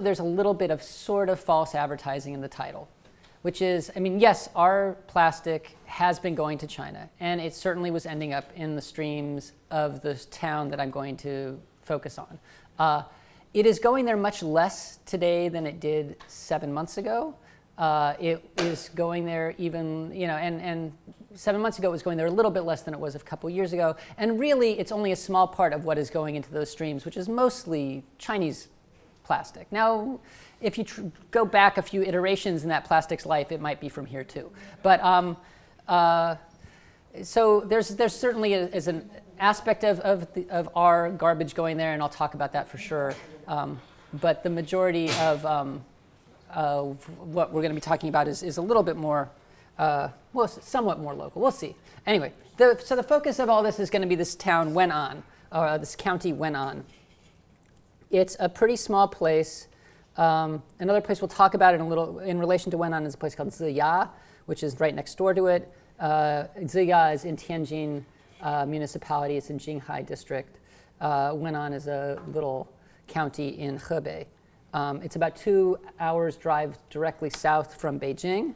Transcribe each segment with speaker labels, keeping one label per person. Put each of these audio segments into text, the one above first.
Speaker 1: There's a little bit of sort of false advertising in the title, which is, I mean, yes, our plastic has been going to China, and it certainly was ending up in the streams of the town that I'm going to focus on. It is going there much less today than it did 7 months ago. It is going there even, you know, and 7 months ago it was going there a little bit less than it was a couple years ago. And really, it's only a small part of what is going into those streams, which is mostly Chinese plastic. Now, if you go back a few iterations in that plastic's life, it might be from here too. But so there's certainly is an aspect of our garbage going there, and I'll talk about that for sure. But the majority of what we're going to be talking about is a little bit more, well, somewhat more local. We'll see. Anyway, so the focus of all this is going to be this town Wenan, or this county Wenan. It's a pretty small place. Another place we'll talk about in a little in relation to Wenan is a place called Ziya, which is right next door to it. Ziya is in Tianjin municipality. It's in Jinghai district. Wenan is a little county in Hebei. It's about 2 hours drive directly south from Beijing.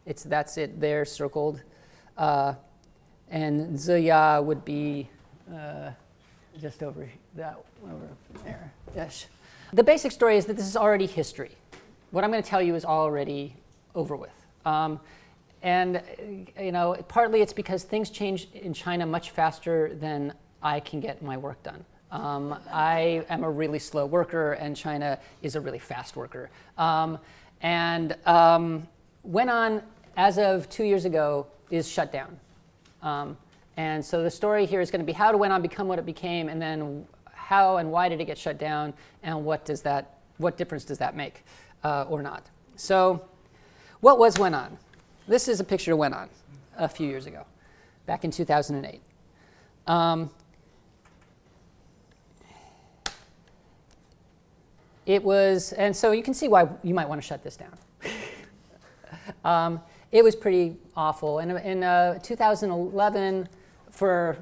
Speaker 1: That's it there circled. And Ziya would be just over there. Yes. The basic story is that this is already history. What I'm going to tell you is already over with. And you know, partly it's because things change in China much faster than I can get my work done. I am a really slow worker, and China is a really fast worker. Wenan, as of 2 years ago, is shut down. And so the story here is going to be how did Wenan become what it became, and then how and why did it get shut down, and what difference does that make, or not? So, what was Wenan? This is a picture of Wenan a few years ago, back in 2008. It was, and so you can see why you might want to shut this down. It was pretty awful. And in 2011, for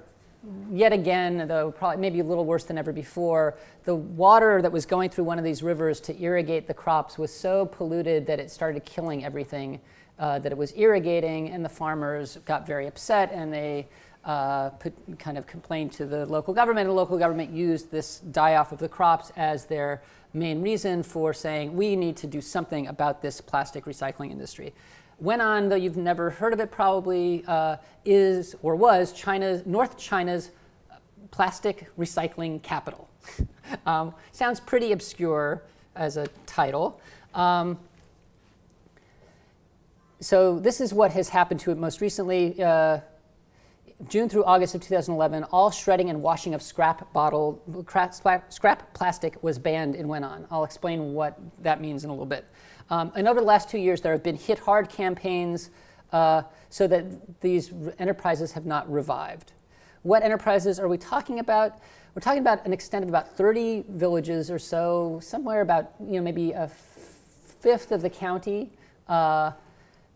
Speaker 1: yet again, though probably maybe a little worse than ever before, the water that was going through one of these rivers to irrigate the crops was so polluted that it started killing everything that it was irrigating, and the farmers got very upset, and they kind of complained to the local government, and the local government used this die-off of the crops as their main reason for saying, we need to do something about this plastic recycling industry. Wenan, though you've never heard of it probably, is or was North China's plastic recycling capital. Sounds pretty obscure as a title. So this is what has happened to it most recently. June through August of 2011, all shredding and washing of scrap plastic was banned in Wenan. I'll explain what that means in a little bit. And over the last 2 years, there have been hit hard campaigns so that these enterprises have not revived. What enterprises are we talking about? We're talking about an extent of about 30 villages or so, somewhere about maybe a fifth of the county,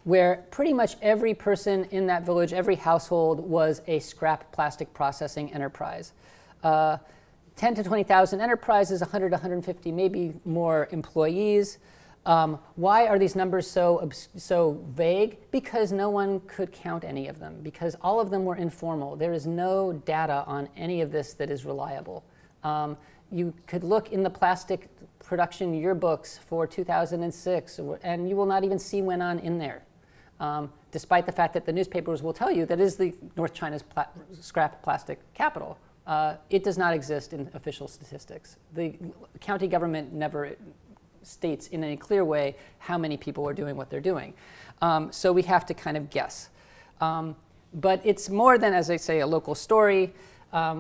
Speaker 1: where pretty much every person in that village, every household, was a scrap plastic processing enterprise. 10 to 20,000 enterprises, 100 to 150, maybe more employees. Why are these numbers so vague? Because no one could count any of them, because all of them were informal. There is no data on any of this that is reliable. You could look in the plastic production yearbooks for 2006, and you will not even see Wenan in there. Despite the fact that the newspapers will tell you that it is the North China's scrap plastic capital. It does not exist in official statistics. The county government never states in any clear way how many people are doing what they're doing. So we have to kind of guess. But it's more than, as I say, a local story.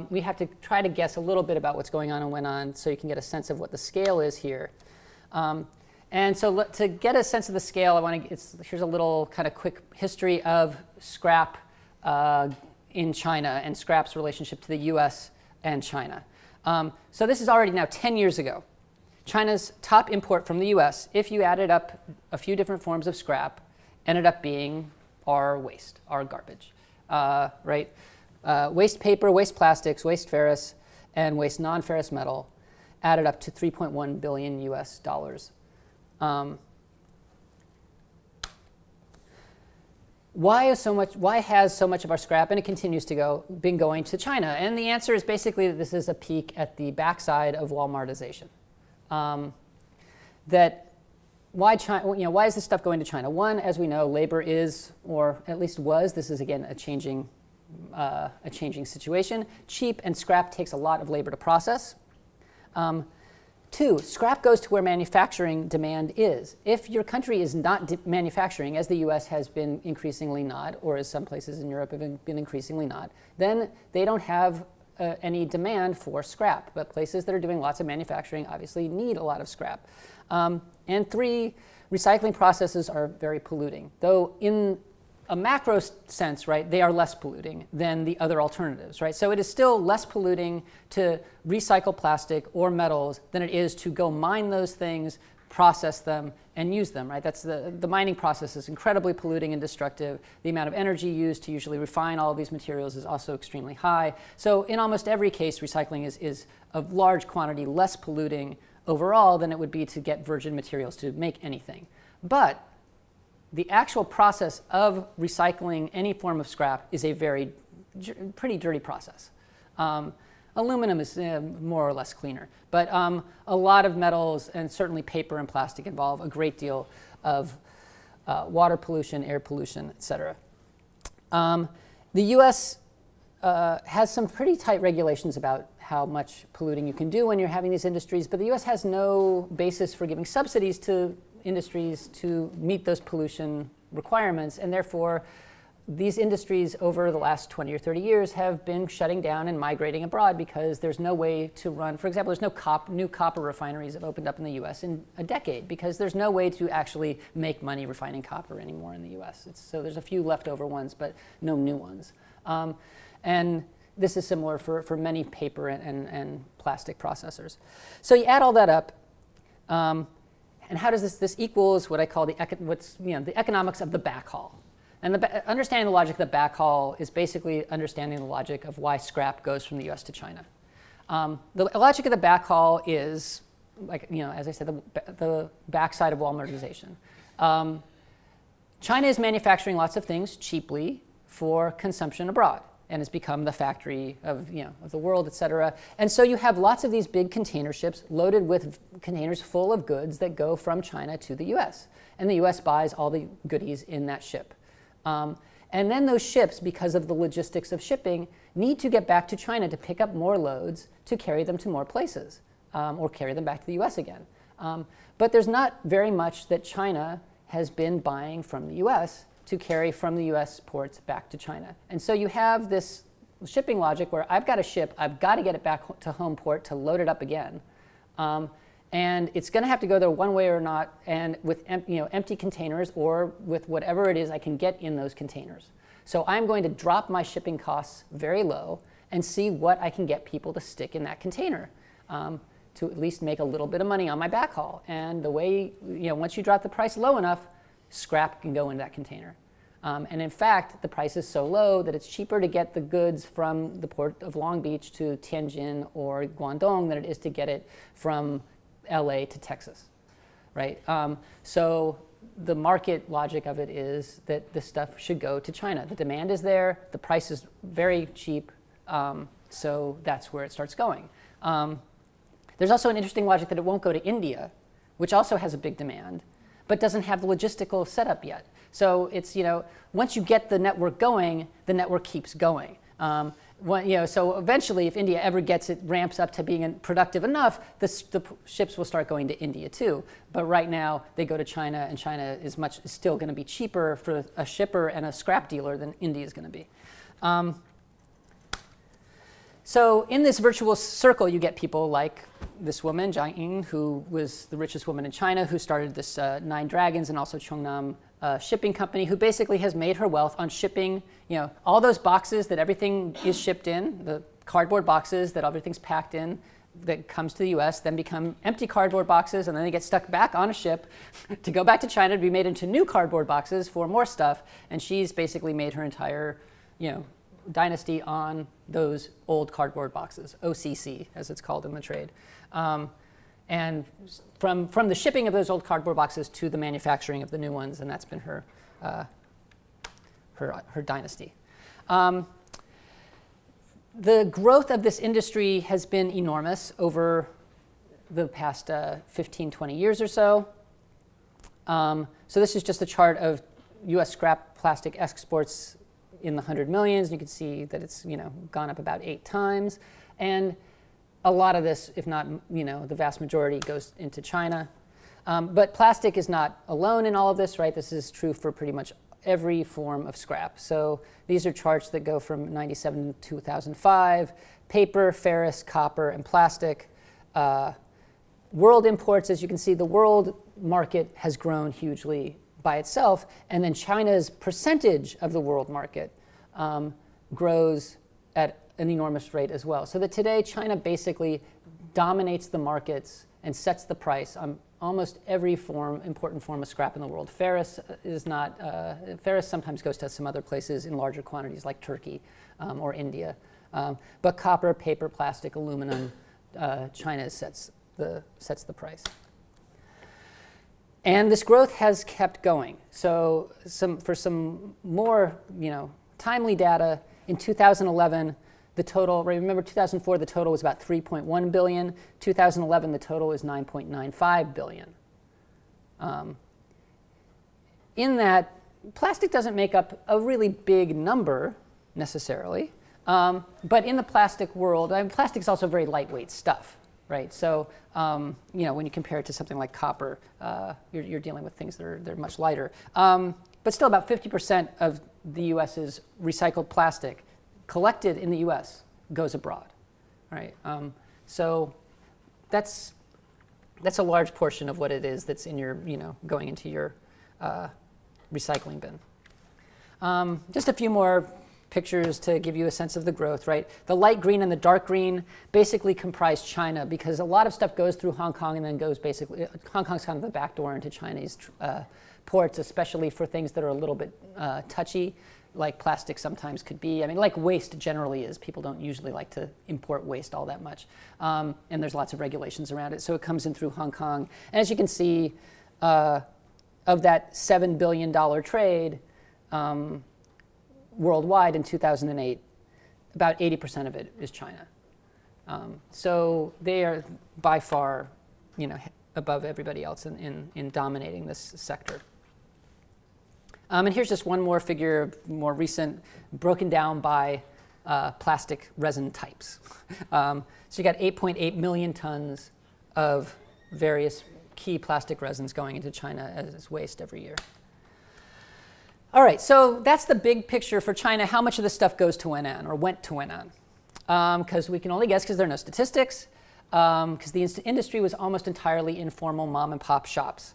Speaker 1: We have to try to guess a little bit about what's going on in Wenan so you can get a sense of what the scale is here. And so to get a sense of the scale, here's a little kind of quick history of scrap in China and scrap's relationship to the US and China. So this is already now 10 years ago. China's top import from the US, if you added up a few different forms of scrap, ended up being our waste, our garbage, waste paper, waste plastics, waste ferrous, and waste non-ferrous metal. added up to 3.1 billion US dollars. Why has so much of our scrap, and it continues to been going to China? And the answer is basically that this is a peak at the backside of Walmartization. Why is this stuff going to China? One, as we know, labor is, or at least was, this is again a changing situation, cheap, and scrap takes a lot of labor to process. Two, scrap goes to where manufacturing demand is. If your country is not manufacturing, as the US has been increasingly not, or as some places in Europe have been increasingly not, then they don't have any demand for scrap. But places that are doing lots of manufacturing obviously need a lot of scrap. And three, recycling processes are very polluting. Though in a macro sense, right, they are less polluting than the other alternatives, right? So it is still less polluting to recycle plastic or metals than it is to go mine those things, process them, and use them, right? That's the mining process is incredibly polluting and destructive. The amount of energy used to usually refine all of these materials is also extremely high. So in almost every case, recycling is of large quantity less polluting overall than it would be to get virgin materials to make anything. But the actual process of recycling any form of scrap is a pretty dirty process. Aluminum is more or less cleaner, but a lot of metals and certainly paper and plastic involve a great deal of water pollution, air pollution, et cetera. The US has some pretty tight regulations about how much polluting you can do when you're having these industries, but the US has no basis for giving subsidies to industries to meet those pollution requirements, and therefore these industries over the last 20 or 30 years have been shutting down and migrating abroad because there's no way to run, for example, there's no new copper refineries that opened up in the US in a decade because there's no way to actually make money refining copper anymore in the US. So there's a few leftover ones, but no new ones. And this is similar for many paper and plastic processors. So you add all that up, and how does this equals what I call the economics of the backhaul. And understanding the logic of the backhaul is basically understanding the logic of why scrap goes from the US to China. The logic of the backhaul is, like, as I said, the backside of Walmartization. China is manufacturing lots of things cheaply for consumption abroad and has become the factory of the world, et cetera. And so you have lots of these big container ships loaded with containers full of goods that go from China to the US. And the US buys all the goodies in that ship. And then those ships, because of the logistics of shipping, need to get back to China to pick up more loads to carry them to more places or carry them back to the US again. But there's not very much that China has been buying from the US to carry from the US ports back to China. And so you have this shipping logic where I've got a ship, I've got to get it back to home port to load it up again. And it's going to have to go there one way or not, and with empty containers or with whatever it is I can get in those containers. So I'm going to drop my shipping costs very low and see what I can get people to stick in that container to at least make a little bit of money on my backhaul. And the way, once you drop the price low enough, scrap can go into that container. And in fact, the price is so low that it's cheaper to get the goods from the port of Long Beach to Tianjin or Guangdong than it is to get it from LA to Texas, right? So the market logic of it is that this stuff should go to China. The demand is there, the price is very cheap, so that's where it starts going. There's also an interesting logic that it won't go to India, which also has a big demand, but doesn't have the logistical setup yet. So it's, once you get the network going, the network keeps going. So eventually, if India ever ramps up to being productive enough, the ships will start going to India too. But right now, they go to China, and China is still going to be cheaper for a shipper and a scrap dealer than India is going to be. So in this virtual circle, you get people like this woman, Jiang Ying, who was the richest woman in China, who started this Nine Dragons and also Chongnam shipping company, who basically has made her wealth on shipping, all those boxes that everything is shipped in, the cardboard boxes that everything's packed in that comes to the US, then become empty cardboard boxes, and then they get stuck back on a ship to go back to China to be made into new cardboard boxes for more stuff. And she's basically made her entire, dynasty on those old cardboard boxes, OCC, as it's called in the trade. And from the shipping of those old cardboard boxes to the manufacturing of the new ones, and that's been her dynasty. The growth of this industry has been enormous over the past 15, 20 years or so. So this is just a chart of US scrap plastic exports in the 100 millions. You can see that it's gone up about 8 times. And a lot of this, if not the vast majority, goes into China. But plastic is not alone in all of this, right? This is true for pretty much every form of scrap. So these are charts that go from 97 to 2005. Paper, ferrous, copper, and plastic. World imports, as you can see, the world market has grown hugely by itself. And then China's percentage of the world market grows at an enormous rate as well. So that today China basically dominates the markets and sets the price on almost every important form of scrap in the world. Ferrous is not, ferrous sometimes goes to some other places in larger quantities like Turkey or India. But copper, paper, plastic, aluminum, China sets the price. And this growth has kept going. So for some more timely data, in 2011, the total, remember 2004, the total was about 3.1 billion. 2011, the total is 9.95 billion. In that, plastic doesn't make up a really big number necessarily. But in the plastic world, plastic is also very lightweight stuff, right? So when you compare it to something like copper, you're dealing with things that are much lighter. But still, about 50% of the U.S.'s recycled plastic collected in the U.S. goes abroad, right? So that's a large portion of what it is that's in your, going into your recycling bin. Just a few more pictures to give you a sense of the growth, right? The light green and the dark green basically comprise China because a lot of stuff goes through Hong Kong and then goes basically, Hong Kong's kind of the back door into Chinese ports, especially for things that are a little bit touchy, like plastic sometimes could be. I mean, like waste generally is. People don't usually like to import waste all that much. And there's lots of regulations around it. So it comes in through Hong Kong. And as you can see, of that $7 billion trade worldwide in 2008, about 80% of it is China. So they are by far, above everybody else in dominating this sector. And here's just one more figure, more recent, broken down by plastic resin types. So you got 8.8 million tons of various key plastic resins going into China as waste every year. All right, so that's the big picture for China. How much of this stuff goes to Wenan or went to Wenan? Because we can only guess because there are no statistics, because the industry was almost entirely informal mom and pop shops.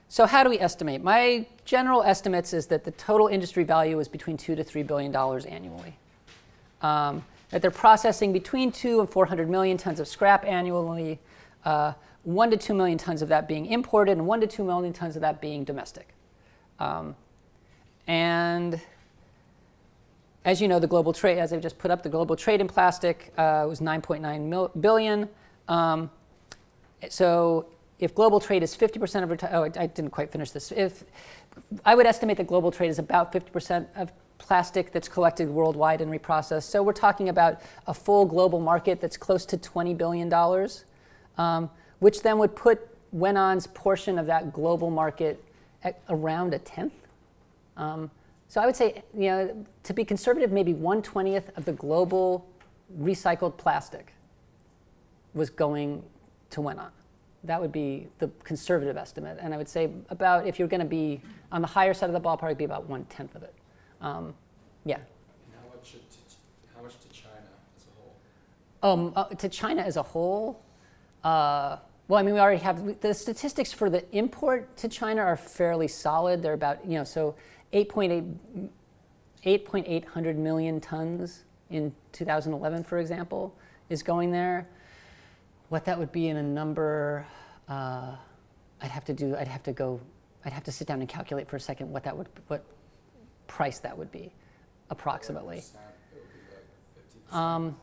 Speaker 1: So how do we estimate? My general estimates is that the total industry value is between $2 to $3 billion annually. That they're processing between 2 and 400 million tons of scrap annually, 1 to 2 million tons of that being imported, and 1 to 2 million tons of that being domestic. And as you know, the global trade, as I just put up, the global trade in plastic was 9.9 billion. So if global trade is 50% of, oh, I didn't quite finish this. I would estimate that global trade is about 50% of plastic that's collected worldwide and reprocessed. So we're talking about a full global market that's close to $20 billion, which then would put Wenan's portion of that global market at around 1/10. So I would say, to be conservative, maybe 1/20th of the global recycled plastic was going to Wenan. That would be the conservative estimate. And I would say about, if you're going to be on the higher side of the ballpark, it'd be about 1/10 of it. Yeah.
Speaker 2: And how much to China as a whole?
Speaker 1: To China as a whole? Well, I mean, we already have, the statistics for the import to China are fairly solid. They're about, so 8.8 million tons in 2011, for example, is going there. What that would be in a number, I'd have to sit down and calculate for a second what price that would be. approximately.
Speaker 2: It would be like 50%.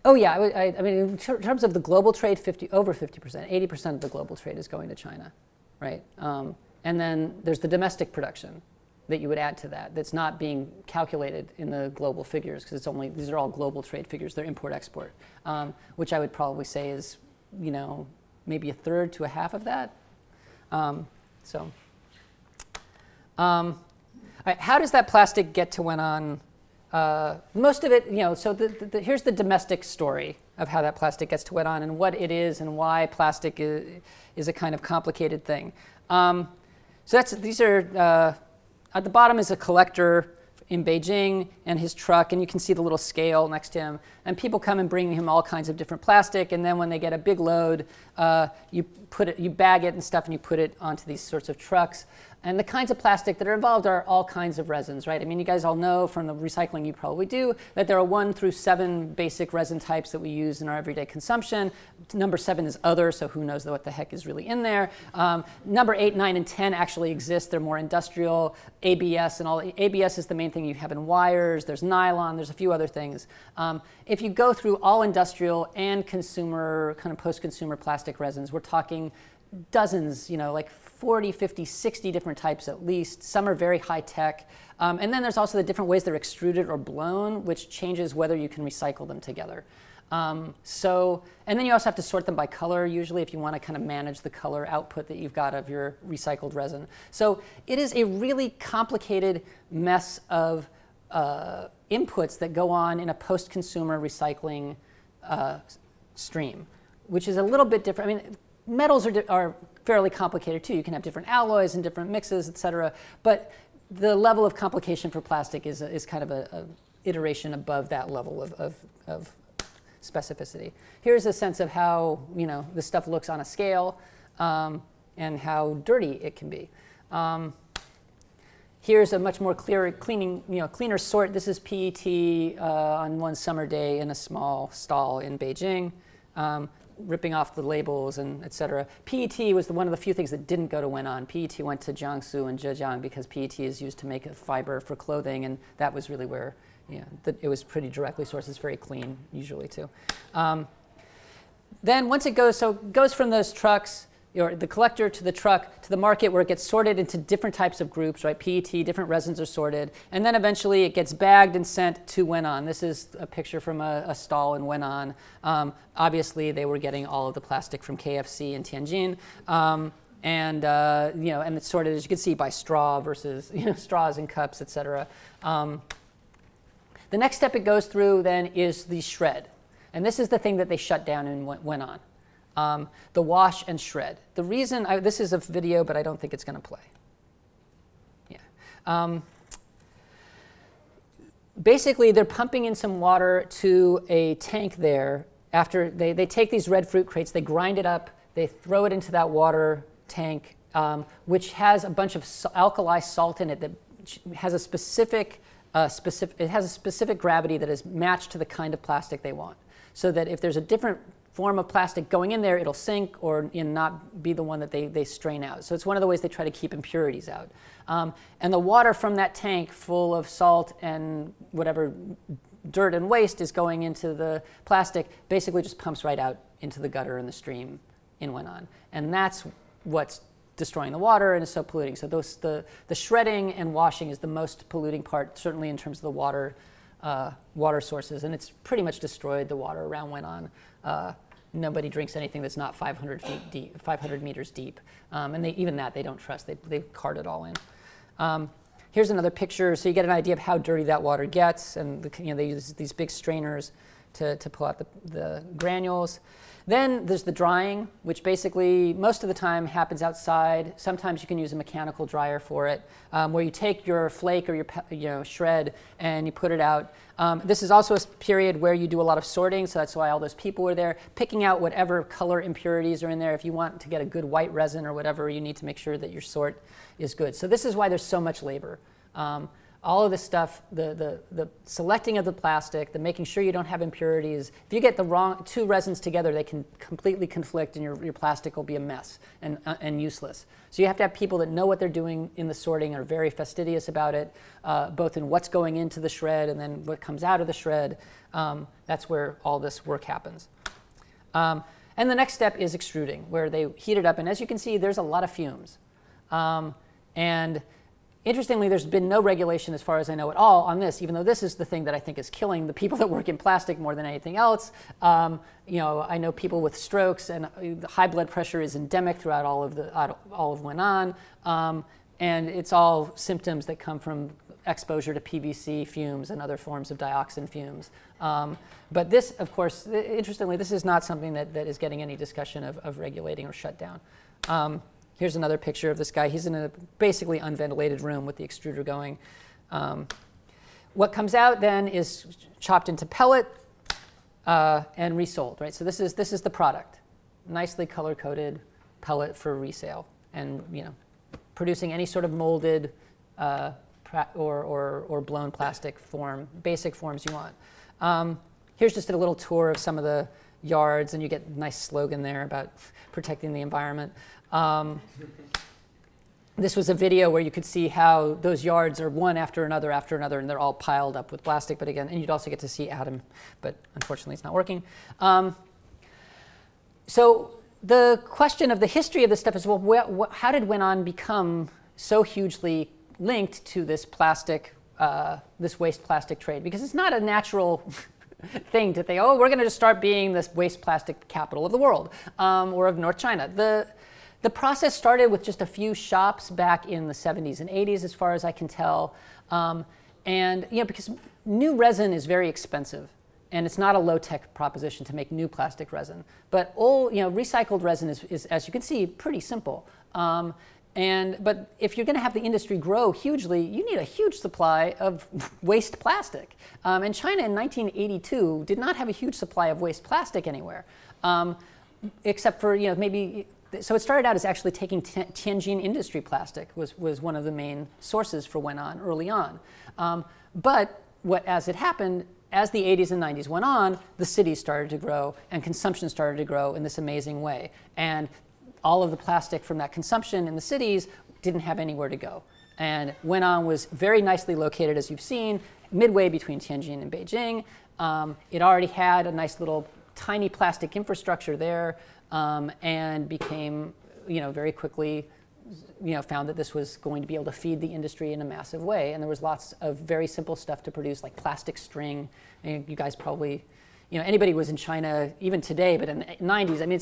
Speaker 1: Oh yeah, I mean, in terms of the global trade, over 50%, 80% of the global trade is going to China, right? And then there's the domestic production that you would add to that. That's not being calculated in the global figures because these are all global trade figures. They're import-export, which I would probably say is, maybe a third to a half of that. All right, how does that plastic get to Wenan? Most of it, so here's the domestic story of how that plastic gets to Wenan and what it is and why plastic is a kind of complicated thing. So these are, at the bottom is a collector in Beijing and his truck, and you can see the little scale next to him. And people come and bring him all kinds of different plastic, and then when they get a big load, you bag it and stuff, and you put it onto these sorts of trucks. And the kinds of plastic that are involved are all kinds of resins, right? I mean, you guys all know from the recycling you probably do that there are 1 through 7 basic resin types that we use in our everyday consumption. Number 7 is other, so who knows what the heck is really in there. Number 8, 9, and 10 actually exist. They're more industrial. ABS and all. ABS is the main thing you have in wires. There's nylon. There's a few other things. If you go through all industrial and consumer, kind of post-consumer plastic resins, we're talking dozens, like 40, 50, 60 different types at least. Some are very high tech. And then there's also the different ways they're extruded or blown, which changes whether you can recycle them together. And then you also have to sort them by color, usually, if you want to kind of manage the color output that you've got of your recycled resin. So it is a really complicated mess of inputs that go on in a post-consumer recycling stream, which is a little bit different. I mean, metals are fairly complicated too. You can have different alloys and different mixes, et cetera. But the level of complication for plastic is kind of a iteration above that level of specificity. Here's a sense of how this stuff looks on a scale and how dirty it can be. Here's a much more cleaner sort. This is PET on one summer day in a small stall in Beijing. Ripping off the labels and et cetera. PET was one of the few things that didn't go to Wenan. PET went to Jiangsu and Zhejiang because PET is used to make a fiber for clothing, and that was really where it was pretty directly sourced. It's very clean usually too. Then once it goes from those trucks, the collector to the truck to the market where it gets sorted into different types of groups, right? PET, different resins are sorted, and then eventually it gets bagged and sent to Wenan. This is a picture from a stall in Wenan. Obviously, they were getting all of the plastic from KFC in Tianjin, and it's sorted, as you can see, by straw versus straws and cups, et cetera. The next step it goes through then is the shred, and this is the thing that they shut down in Wenan. The wash and shred. The reason, this is a video, but I don't think it's going to play. Yeah. Basically, they're pumping in some water to a tank there. After they take these red fruit crates, they grind it up, they throw it into that water tank, which has a bunch of alkali salt in it that has a specific gravity that is matched to the kind of plastic they want. So that if there's a different form of plastic going in there, it'll sink or not be the one that they strain out. So it's one of the ways they try to keep impurities out. And the water from that tank full of salt and whatever dirt and waste is going into the plastic basically just pumps right out into the gutter and the stream in Wenan. And that's what's destroying the water and is so polluting. So the shredding and washing is the most polluting part, certainly in terms of the water sources. And it's pretty much destroyed the water around Wenan. Nobody drinks anything that's not 500 feet deep, 500 meters deep. And even that they don't trust. They cart it all in. Here's another picture, so you get an idea of how dirty that water gets. And they use these big strainers to pull out the granules. Then there's the drying, which basically most of the time happens outside. Sometimes you can use a mechanical dryer for it, where you take your flake or your shred and you put it out. This is also a period where you do a lot of sorting, so that's why all those people were there, picking out whatever color impurities are in there. If you want to get a good white resin or whatever, you need to make sure that your sort is good. So this is why there's so much labor. all of this stuff, the selecting of the plastic, the making sure you don't have impurities. If you get the wrong two resins together, they can completely conflict and your plastic will be a mess and useless. So you have to have people that know what they're doing in the sorting, are very fastidious about it, both in what's going into the shred and then what comes out of the shred. That's where all this work happens. And the next step is extruding, where they heat it up. And as you can see, there's a lot of fumes. And interestingly, there's been no regulation, as far as I know, at all on this, even though this is the thing that I think is killing the people that work in plastic more than anything else. You know, I know people with strokes, and high blood pressure is endemic throughout all of Wenan. And it's all symptoms that come from exposure to PVC fumes and other forms of dioxin fumes. But this, of course, interestingly, this is not something that is getting any discussion of regulating or shut down. Here's another picture of this guy. He's in a basically unventilated room with the extruder going. What comes out then is chopped into pellet and resold, right? So this is the product, nicely color-coded pellet for resale, and producing any sort of molded or blown plastic form, basic forms you want. Here's just a little tour of some of the yards, and you get a nice slogan there about protecting the environment. This was a video where you could see how those yards are one after another, and they're all piled up with plastic. But again, and you'd also get to see Adam, but unfortunately it's not working. So the question of the history of this stuff is, well, how did Wenan become so hugely linked to this plastic, this waste plastic trade? Because it's not a natural thing to think, oh, we're going to just start being this waste plastic capital of the world, or of North China. The process started with just a few shops back in the 70s and 80s, as far as I can tell. And because new resin is very expensive, and it's not a low-tech proposition to make new plastic resin. But old, recycled resin is, as you can see, pretty simple. But if you're going to have the industry grow hugely, you need a huge supply of waste plastic. And China in 1982 did not have a huge supply of waste plastic anywhere, except for maybe. So it started out as actually taking Tianjin industry plastic was one of the main sources for Wenan early on. But as it happened, as the 80s and 90s went on, the cities started to grow and consumption started to grow in this amazing way. And all of the plastic from that consumption in the cities didn't have anywhere to go. And Wenan was very nicely located, as you've seen, midway between Tianjin and Beijing. It already had a nice little tiny plastic infrastructure there, and became, very quickly, found that this was going to be able to feed the industry in a massive way. And there was lots of very simple stuff to produce, like plastic string. And you guys probably, anybody who was in China even today, but in the 90s, I mean,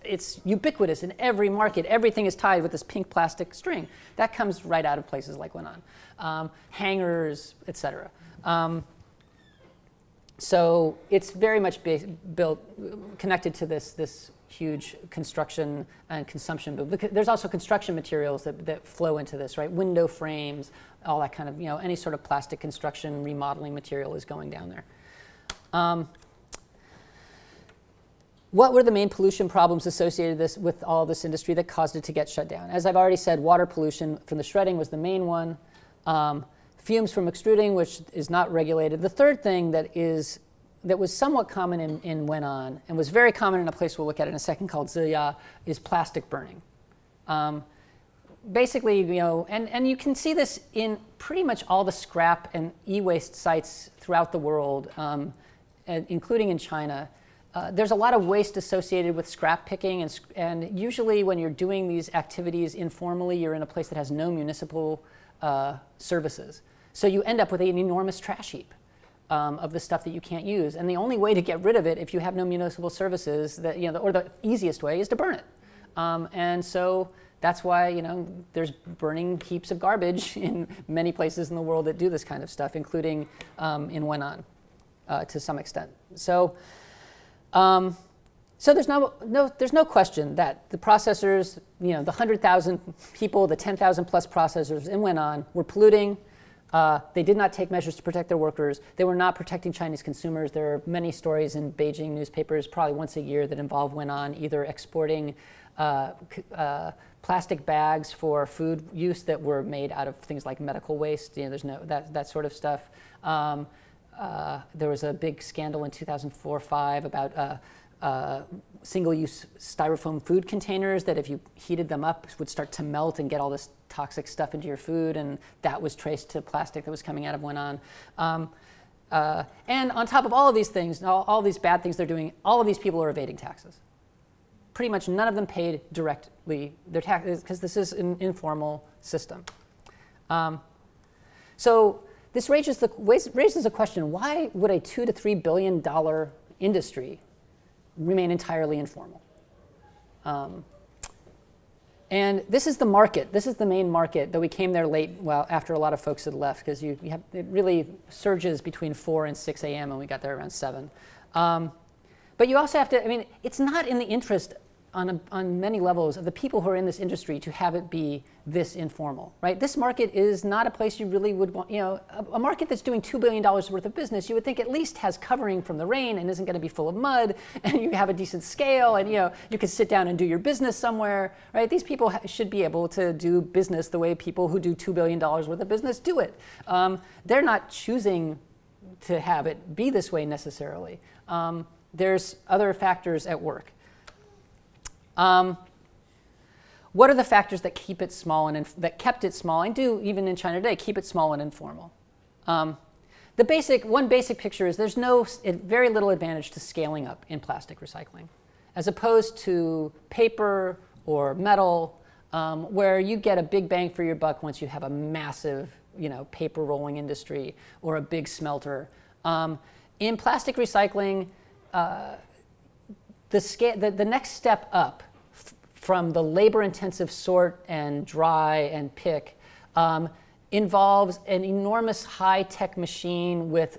Speaker 1: it's ubiquitous in every market. Everything is tied with this pink plastic string. That comes right out of places like Wenan. Hangers, et cetera. So it's very much connected to this huge construction and consumption boom. There's also construction materials that flow into this, right? Window frames, all that kind of, any sort of plastic construction remodeling material is going down there. What were the main pollution problems associated with all this industry that caused it to get shut down? As I've already said, water pollution from the shredding was the main one. Fumes from extruding, which is not regulated. The third thing that was somewhat common in Wenan, and was very common in a place we'll look at in a second called Ziya, is plastic burning. Basically, and you can see this in pretty much all the scrap and e-waste sites throughout the world, including in China. There's a lot of waste associated with scrap picking, and usually when you're doing these activities informally, you're in a place that has no municipal services. So you end up with an enormous trash heap of the stuff that you can't use. And the only way to get rid of it, if you have no municipal services, or the easiest way, is to burn it. And so that's why there's burning heaps of garbage in many places in the world that do this kind of stuff, including in Wenan to some extent. So there's no question that the processors, the 100,000 people, the 10,000 plus processors in Wenan were polluting. They did not take measures to protect their workers. They were not protecting Chinese consumers. There are many stories in Beijing newspapers, probably once a year, that involve Wenan either exporting plastic bags for food use that were made out of things like medical waste. You know, there's no that sort of stuff. There was a big scandal in 2004-05 about single-use styrofoam food containers that if you heated them up would start to melt and get all this toxic stuff into your food, and that was traced to plastic that was coming out of Wenan. And on top of all of these things, all these bad things they're doing, all of these people are evading taxes. Pretty much none of them paid directly their taxes because this is an informal system. So this raises the question, why would a $2 to $3 billion industry remain entirely informal? And this is the market. This is the main market, though we came there late, well, after a lot of folks had left, because it really surges between 4 and 6 a.m. and we got there around 7. But you also have to, I mean, it's not in the interest on many levels of the people who are in this industry to have it be this informal, right? This market is not a place you really would want, you know, a market that's doing $2 billion worth of business, you would think at least has covering from the rain and isn't going to be full of mud, and you have a decent scale, and, you know, you could sit down and do your business somewhere, right? These people should be able to do business the way people who do $2 billion worth of business do it. They're not choosing to have it be this way necessarily. There's other factors at work. What are the factors that keep it small and that kept it small, and do even in China today, keep it small and informal? One basic picture is there's very little advantage to scaling up in plastic recycling, as opposed to paper or metal, where you get a big bang for your buck once you have a massive, you know, paper rolling industry or a big smelter. In plastic recycling, the next step up from the labor-intensive sort and dry and pick involves an enormous high-tech machine with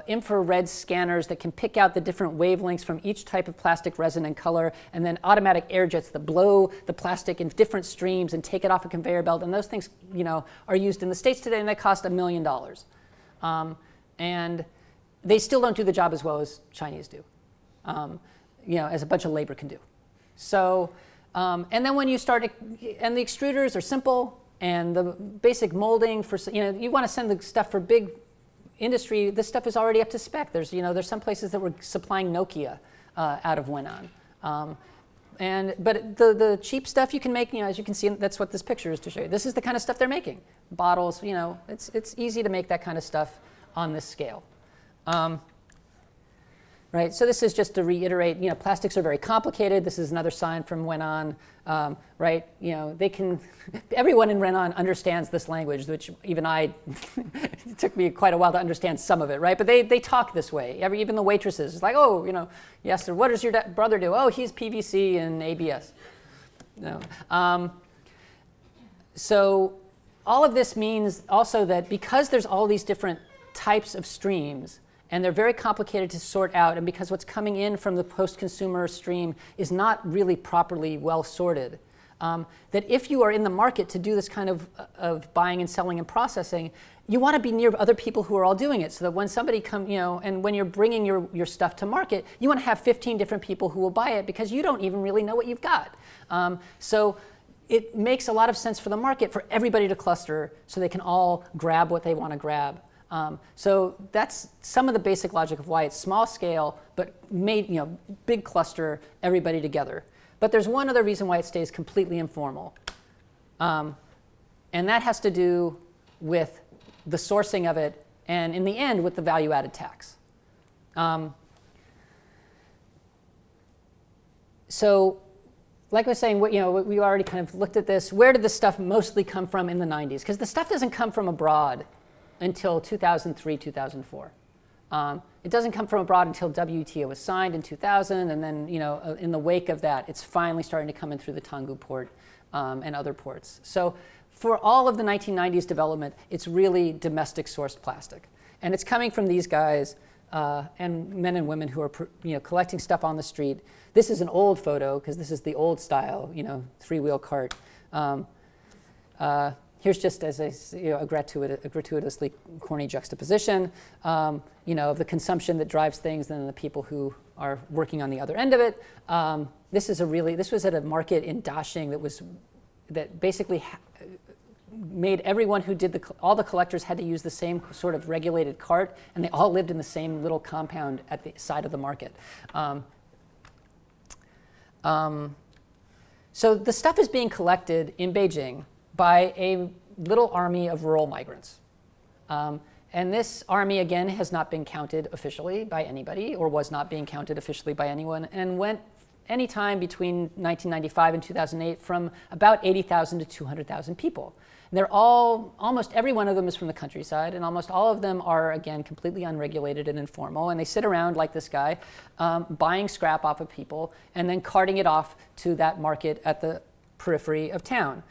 Speaker 1: infrared scanners that can pick out the different wavelengths from each type of plastic resin and color, and then automatic air jets that blow the plastic in different streams and take it off a conveyor belt. And those things, you know, are used in the States today, and they cost $1 million. And they still don't do the job as well as Chinese do. You know, as a bunch of labor can do. So, and then when you start, and the extruders are simple, and the basic molding for, you know, you want to send the stuff for big industry, this stuff is already up to spec. There's, you know, there's some places that were supplying Nokia out of Wenan. But the cheap stuff you can make, you know, as you can see, that's what this picture is to show you. This is the kind of stuff they're making. Bottles, you know, it's easy to make that kind of stuff on this scale. Right, so this is just to reiterate, you know, plastics are very complicated. This is another sign from Wenan, right? You know, they can, everyone in Wenan understands this language, which even I, it took me quite a while to understand some of it, right? But they talk this way. Even the waitresses, it's like, oh, you know, yes, sir, what does your brother do? Oh, he's PVC and ABS. No. So all of this means also that because there's all these different types of streams, and they're very complicated to sort out, and because what's coming in from the post-consumer stream is not really properly well sorted, that if you are in the market to do this kind of buying and selling and processing, you want to be near other people who are all doing it, so that when somebody comes, you know, and when you're bringing your stuff to market, you want to have 15 different people who will buy it because you don't even really know what you've got. So it makes a lot of sense for the market for everybody to cluster so they can all grab what they want to grab. So that's some of the basic logic of why it's small scale, but made, you know, big cluster, everybody together. But there's one other reason why it stays completely informal. And that has to do with the sourcing of it, and in the end, with the value-added tax. So like I was saying, you know, we already kind of looked at this. Where did this stuff mostly come from in the 90s? Because the stuff doesn't come from abroad until 2003, 2004. It doesn't come from abroad until WTO was signed in 2000, and then, you know, in the wake of that, it's finally starting to come in through the Tanggu port and other ports. So for all of the 1990s development, it's really domestic sourced plastic. And it's coming from these guys and men and women who are, you know, collecting stuff on the street. This is an old photo, because this is the old style, you know, three-wheel cart. Here's just as a gratuitously corny juxtaposition, you know, of the consumption that drives things and the people who are working on the other end of it. This was at a market in Dashing that was that basically made everyone who did all the collectors had to use the same sort of regulated cart, and they all lived in the same little compound at the side of the market. So the stuff is being collected in Beijing by a little army of rural migrants. And this army, again, has not been counted officially by anybody, or was not being counted officially by anyone, and went any time between 1995 and 2008 from about 80,000 to 200,000 people. And they're all, almost every one of them is from the countryside, and almost all of them are, again, completely unregulated and informal, and they sit around like this guy, buying scrap off of people, and then carting it off to that market at the periphery of town.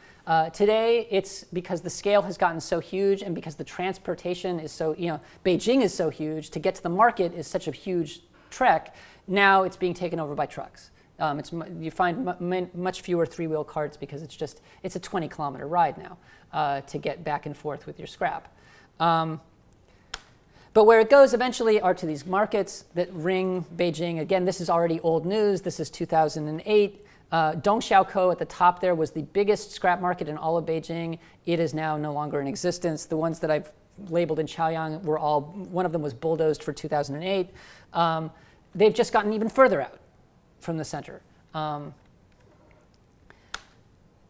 Speaker 1: Today, it's because the scale has gotten so huge, and because the transportation is so, Beijing is so huge, to get to the market is such a huge trek, now it's being taken over by trucks. You find much fewer three-wheel carts because it's a 20-kilometer ride now to get back and forth with your scrap. But where it goes eventually are to these markets that ring Beijing. Again, this is already old news. This is 2008. Dongxiaokou at the top there was the biggest scrap market in all of Beijing. It is now no longer in existence. The ones that I've labeled in Chaoyang were all, one of them was bulldozed for 2008. They've just gotten even further out from the center.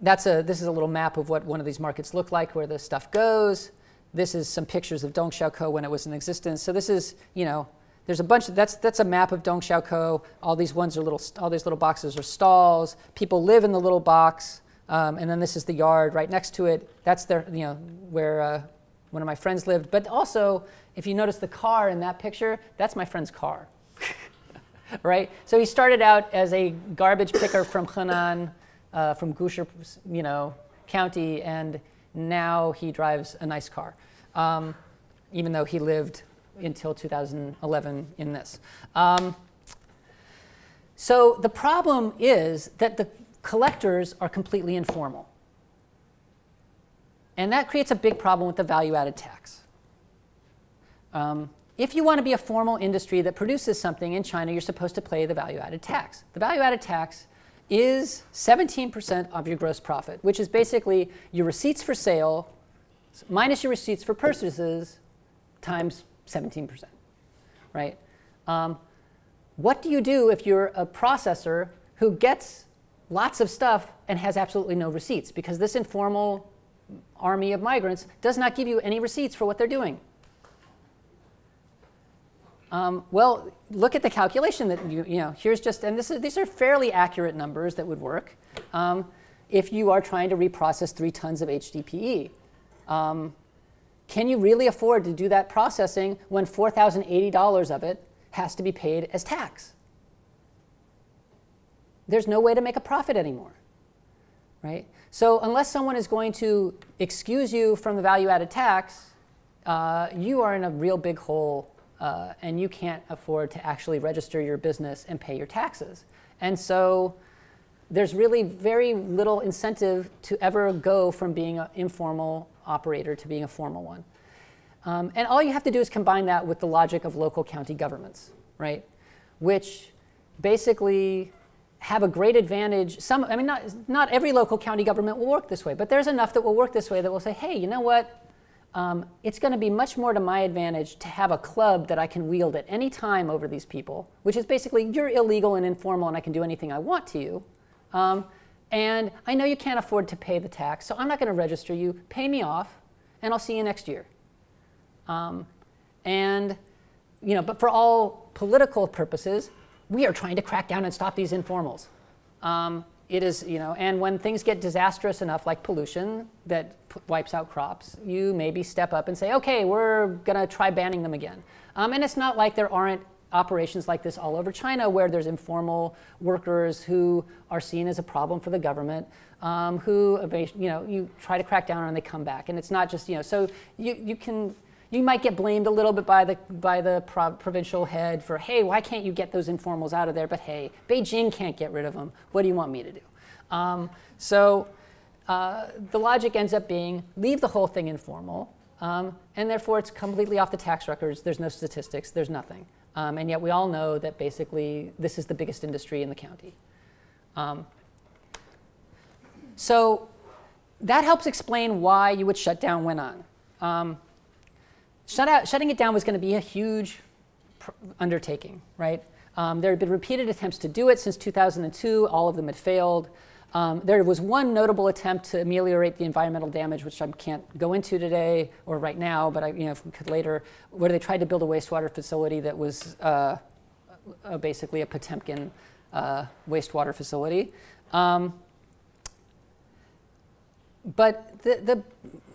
Speaker 1: This is a little map of what one of these markets look like, where the stuff goes. This is some pictures of Dongxiaokou when it was in existence. So this is, there's a bunch of, that's a map of Dongxiaokou. All these ones are all these little boxes are stalls. People live in the little box. And then this is the yard right next to it. That's their, where one of my friends lived. But also, if you notice the car in that picture, that's my friend's car. Right? So he started out as a garbage picker from Henan, from Gusher, county, and now he drives a nice car, even though he lived until 2011 in this. So the problem is that the collectors are completely informal. And that creates a big problem with the value-added tax. If you want to be a formal industry that produces something in China, you're supposed to pay the value-added tax. The value-added tax is 17% of your gross profit, which is basically your receipts for sale minus your receipts for purchases times 17%, right? What do you do if you're a processor who gets lots of stuff and has absolutely no receipts? Because this informal army of migrants does not give you any receipts for what they're doing. Well, look at the calculation that here's just, and these are fairly accurate numbers that would work if you are trying to reprocess 3 tons of HDPE. Can you really afford to do that processing when $4,080 of it has to be paid as tax? There's no way to make a profit anymore, right? So unless someone is going to excuse you from the value-added tax, you are in a real big hole. And you can't afford to actually register your business and pay your taxes. And so there's really very little incentive to ever go from being an informal operator to being a formal one. And all you have to do is combine that with the logic of local county governments, right? Which basically have a great advantage. Not every local county government will work this way, but there's enough that will work this way that will say, hey, you know what? It's going to be much more to my advantage to have a club that I can wield at any time over these people, which is basically you're illegal and informal and I can do anything I want to you. And I know you can't afford to pay the tax, so I'm not going to register you. Pay me off, and I'll see you next year. But for all political purposes, we are trying to crack down and stop these informals. It is, and when things get disastrous enough, like pollution that wipes out crops, you maybe step up and say, okay, we're going to try banning them again. And it's not like there aren't operations like this all over China where there's informal workers who are seen as a problem for the government, who, you try to crack down on and they come back. And it's not just, so you might get blamed a little bit by the provincial head for, hey, why can't you get those informals out of there? But hey, Beijing can't get rid of them. What do you want me to do? The logic ends up being leave the whole thing informal, and therefore it's completely off the tax records. There's no statistics. There's nothing. And yet we all know that basically this is the biggest industry in the county. So that helps explain why you would shut down Wenan. Shutting it down was going to be a huge undertaking, right? There had been repeated attempts to do it since 2002. All of them had failed. There was one notable attempt to ameliorate the environmental damage, which I can't go into today or right now, but if we could later, where they tried to build a wastewater facility that was basically a Potemkin wastewater facility. But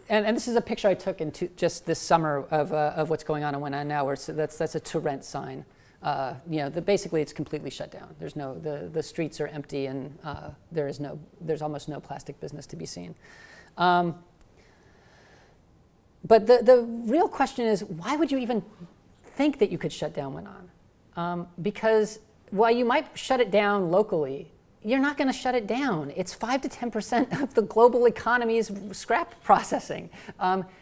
Speaker 1: and this is a picture I took just this summer of what's going on in Wenan now, where that's a to rent sign. Basically it's completely shut down. There's no, the streets are empty, and there's almost no plastic business to be seen. But the real question is, why would you even think that you could shut down Wenan? Because while you might shut it down locally, you're not going to shut it down. It's 5 to 10% of the global economy's scrap processing.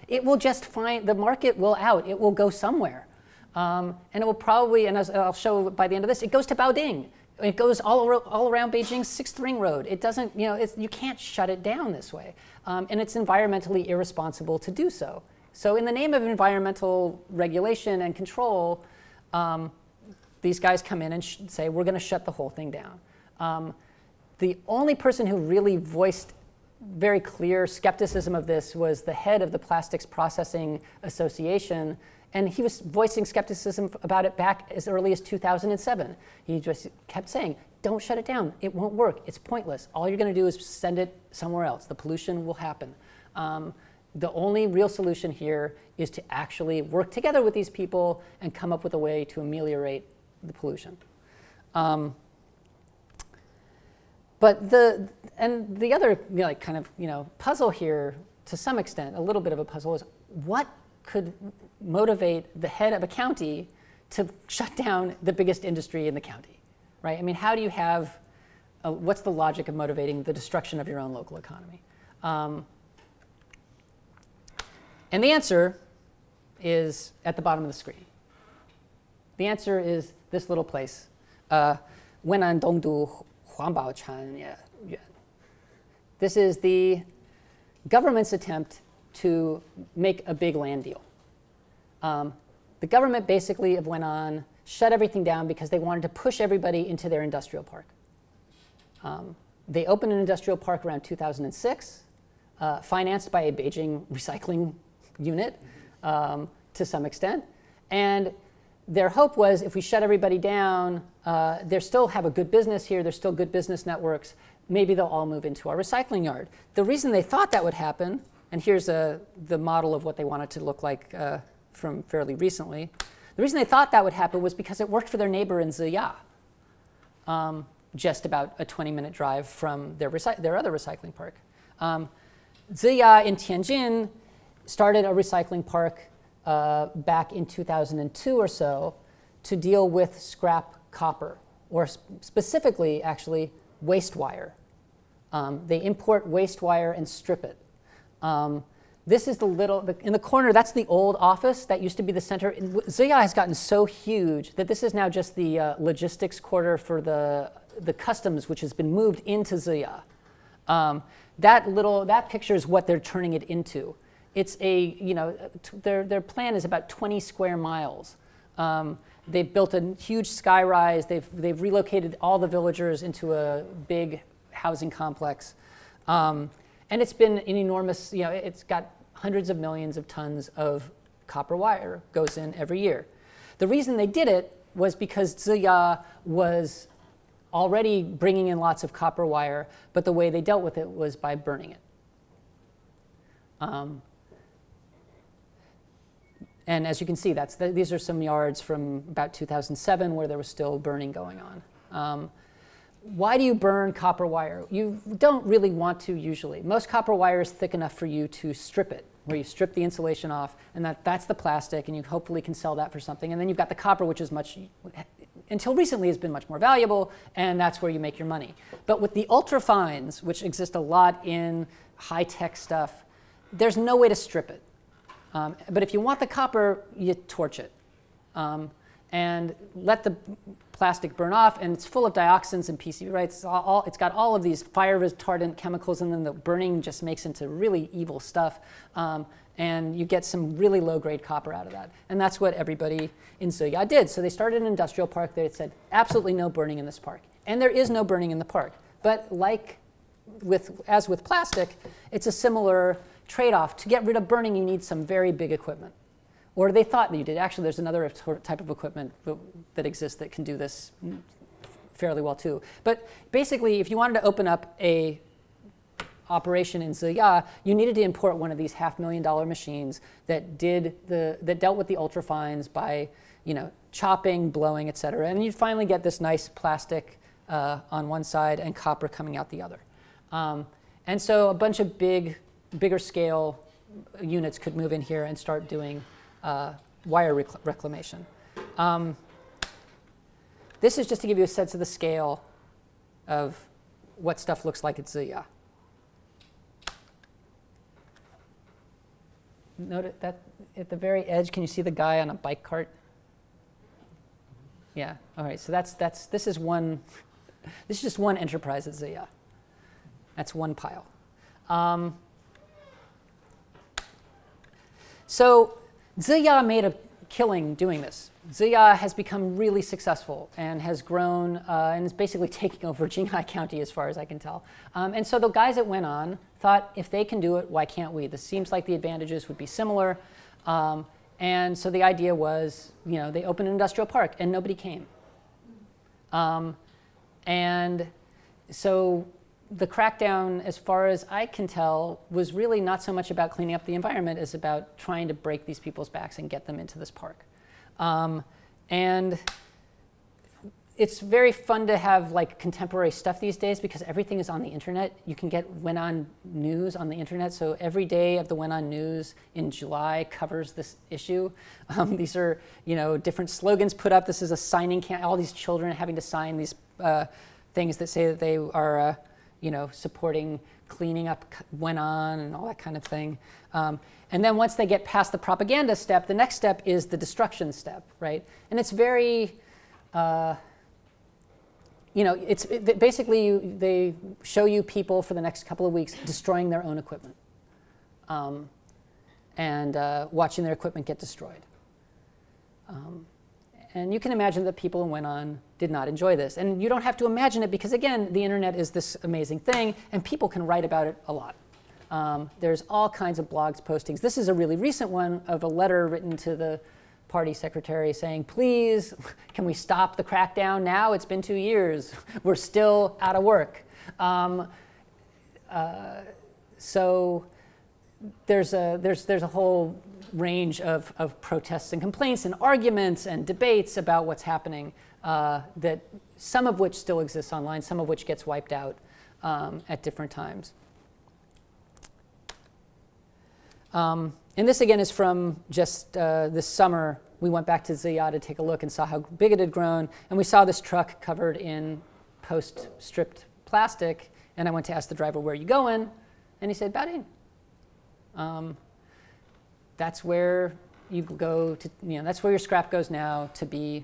Speaker 1: It will just find, the market will out. It will go somewhere. And it will probably, and as I'll show by the end of this, it goes to Baoding. It goes all around Beijing's 6th Ring Road. It doesn't, you can't shut it down this way. And it's environmentally irresponsible to do so. So in the name of environmental regulation and control, these guys come in and say, we're going to shut the whole thing down. The only person who really voiced very clear skepticism of this was the head of the Plastics Processing Association, and he was voicing skepticism about it back as early as 2007. He just kept saying, don't shut it down. It won't work. It's pointless. All you're going to do is send it somewhere else. The pollution will happen. The only real solution here is to actually work together with these people and come up with a way to ameliorate the pollution. But the other puzzle here, to some extent, a little bit of a puzzle, is what could motivate the head of a county to shut down the biggest industry in the county, right? I mean, how do you have, what's the logic of motivating the destruction of your own local economy? And the answer is at the bottom of the screen. The answer is this little place, Wenan Dongdu Huanbaochan Yuan. This is the government's attempt to make a big land deal. The government basically of Wenan shut everything down because they wanted to push everybody into their industrial park. They opened an industrial park around 2006, financed by a Beijing recycling unit to some extent. And their hope was, if we shut everybody down, they still have a good business here, there's still good business networks, maybe they'll all move into our recycling yard. The reason they thought that would happen, and here's the model of what they wanted to look like from fairly recently. The reason they thought that would happen was because it worked for their neighbor in Ziya, just about a 20-minute drive from their other recycling park. Ziya in Tianjin started a recycling park back in 2002 or so to deal with scrap copper, or specifically, actually, waste wire. They import waste wire and strip it. This is in the corner, that's the old office that used to be the center. Ziya has gotten so huge that this is now just the logistics quarter for the customs, which has been moved into Ziya. That picture is what they're turning it into. It's their plan is about 20 square miles. They've built a huge skyrise. They've relocated all the villagers into a big housing complex. And it's been an enormous, it's got hundreds of millions of tons of copper wire goes in every year. The reason they did it was because Ziya was already bringing in lots of copper wire, but the way they dealt with it was by burning it. And as you can see, these are some yards from about 2007 where there was still burning going on. Why do you burn copper wire? You don't really want to usually. Most copper wire is thick enough for you to strip it, where you strip the insulation off, and that's the plastic, and you hopefully can sell that for something. And then you've got the copper, which is until recently has been much more valuable, and that's where you make your money. But with the ultrafines, which exist a lot in high-tech stuff, there's no way to strip it. But if you want the copper, you torch it. and let the plastic burn off, and it's full of dioxins and PCB, right? It's got all of these fire retardant chemicals, and then the burning just makes into really evil stuff. And you get some really low-grade copper out of that. And that's what everybody in Zeya did. So they started an industrial park. They said, absolutely no burning in this park. And there is no burning in the park. But as with plastic, it's a similar trade-off. To get rid of burning, you need some very big equipment. Or they thought that you did. Actually, there's another type of equipment that exists that can do this fairly well, too. But basically, if you wanted to open up a operation in Zeya, you needed to import one of these $500,000 machines that dealt with the ultrafines by, chopping, blowing, et cetera. And you'd finally get this nice plastic on one side and copper coming out the other. And so a bunch of bigger scale units could move in here and start doing wire reclamation. This is just to give you a sense of the scale of what stuff looks like at Zeya. Note that at the very edge, can you see the guy on a bike cart? Yeah. All right. So this is just one enterprise at Zeya. That's one pile. So Zeya made a killing doing this. Zeya has become really successful and has grown and is basically taking over Jinghai County as far as I can tell. And so the guys that went on thought, if they can do it, why can't we? This seems like the advantages would be similar. And so the idea was, they opened an industrial park and nobody came. And so the crackdown, as far as I can tell, was really not so much about cleaning up the environment as about trying to break these people's backs and get them into this park. And it's very fun to have contemporary stuff these days because everything is on the internet. You can get When-On news on the internet. So every day of the When-On news in July covers this issue. These are different slogans put up. This is a signing camp. All these children having to sign these things that say that they are supporting cleaning up When-On and all that kind of thing. And then once they get past the propaganda step, the next step is the destruction step, right? And it's very, basically they show you people for the next couple of weeks destroying their own equipment and watching their equipment get destroyed. And you can imagine that people who went on did not enjoy this. And you don't have to imagine it because, again, the internet is this amazing thing, and people can write about it a lot. There's all kinds of blogs postings. This is a really recent one of a letter written to the party secretary saying, please, can we stop the crackdown now? It's been 2 years. We're still out of work. So there's a whole range of protests and complaints and arguments and debates about what's happening, that some of which still exists online, some of which gets wiped out at different times. And this, again, is from just this summer. We went back to Zeya to take a look and saw how big it had grown. And we saw this truck covered in post-stripped plastic. And I went to ask the driver, where are you going? And he said, Baoding. That's where you go to, that's where your scrap goes now to be,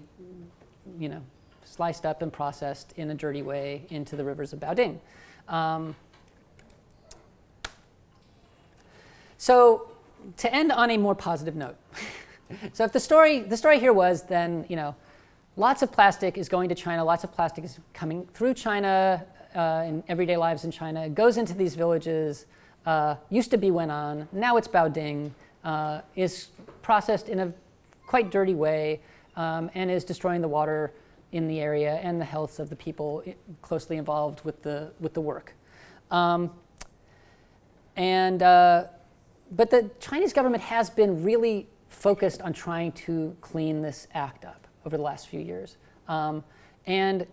Speaker 1: sliced up and processed in a dirty way into the rivers of Baoding. So to end on a more positive note, so if the story here was then, lots of plastic is going to China, lots of plastic is coming through China in everyday lives in China, it goes into these villages, used to be When-On, now it's Baoding, is processed in a quite dirty way and is destroying the water in the area and the health of the people closely involved with the work. But the Chinese government has been really focused on trying to clean this act up over the last few years. And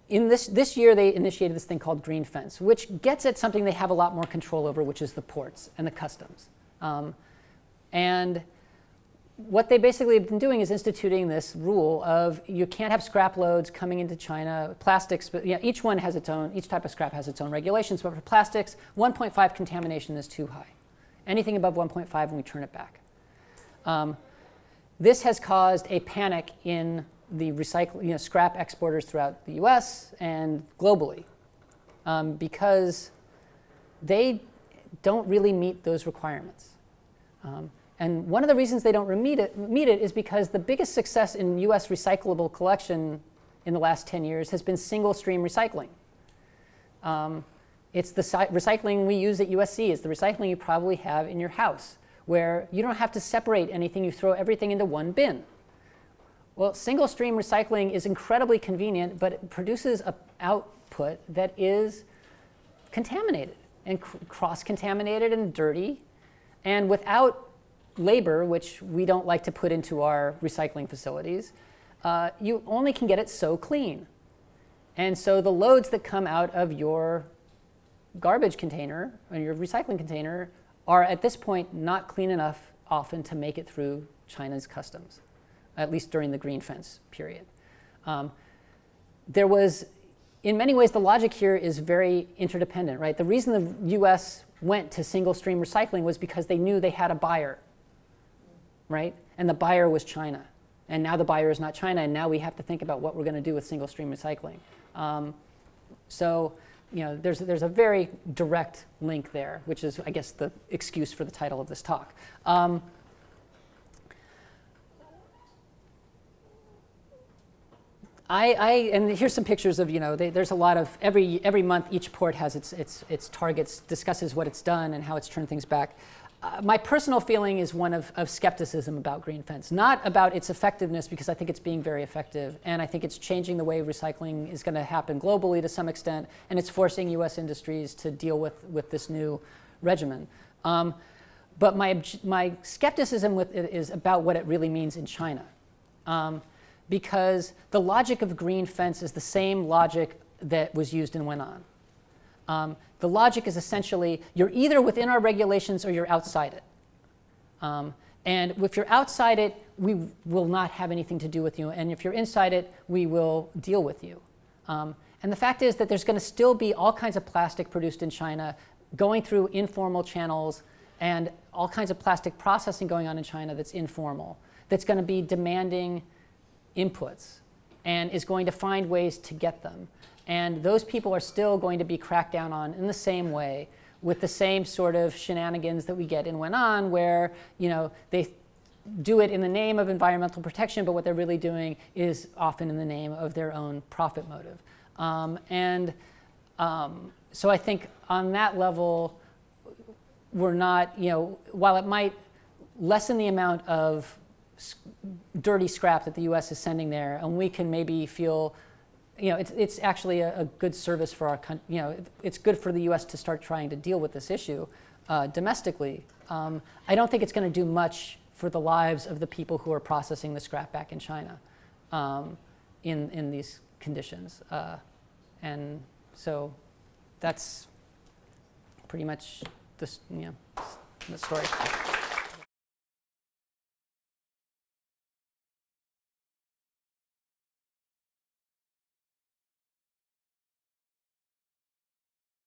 Speaker 1: in this year, they initiated this thing called Green Fence, which gets at something they have a lot more control over, which is the ports and the customs. And what they basically have been doing is instituting this rule of you can't have scrap loads coming into China. Plastics, but each one has its own, each type of scrap has its own regulations. But for plastics, 1.5 contamination is too high. Anything above 1.5, and we turn it back. This has caused a panic in the scrap exporters throughout the US and globally because they don't really meet those requirements. And one of the reasons they don't meet it is because the biggest success in US recyclable collection in the last 10 years has been single stream recycling. It's the recycling we use at USC. It's the recycling you probably have in your house, where you don't have to separate anything. You throw everything into one bin. Well, single stream recycling is incredibly convenient, but it produces an output that is contaminated and cross-contaminated and dirty. And without labor, which we don't like to put into our recycling facilities, you only can get it so clean. And so the loads that come out of your garbage container or your recycling container are at this point not clean enough often to make it through China's customs, at least during the green fence period. In many ways, the logic here is very interdependent, right? The reason the US went to single stream recycling was because they knew they had a buyer, right? And the buyer was China. And now the buyer is not China, and now we have to think about what we're going to do with single stream recycling. So there's a very direct link there, which is, I guess, the excuse for the title of this talk. And here's some pictures of, there's a lot of, every month each port has its targets, discusses what it's done and how it's turned things back. My personal feeling is one of skepticism about green fence, not about its effectiveness, because I think it's being very effective, and I think it's changing the way recycling is going to happen globally to some extent, and it's forcing US industries to deal with this new regimen. But my skepticism with it is about what it really means in China. Because the logic of green fence is the same logic that was used in Wenan. The logic is essentially, you're either within our regulations or you're outside it. And if you're outside it, we will not have anything to do with you. And if you're inside it, we will deal with you. And the fact is that there's going to still be all kinds of plastic produced in China going through informal channels, and all kinds of plastic processing going on in China that's informal, that's going to be demanding inputs and is going to find ways to get them. And those people are still going to be cracked down on in the same way, with the same sort of shenanigans that we get in Wenan, where they do it in the name of environmental protection, but what they're really doing is often in the name of their own profit motive. So I think on that level, we're not, while it might lessen the amount of dirty scrap that the US is sending there, and we can maybe feel, it's actually a good service for our country. It's good for the US to start trying to deal with this issue domestically. I don't think it's going to do much for the lives of the people who are processing the scrap back in China in these conditions. And so that's pretty much the story.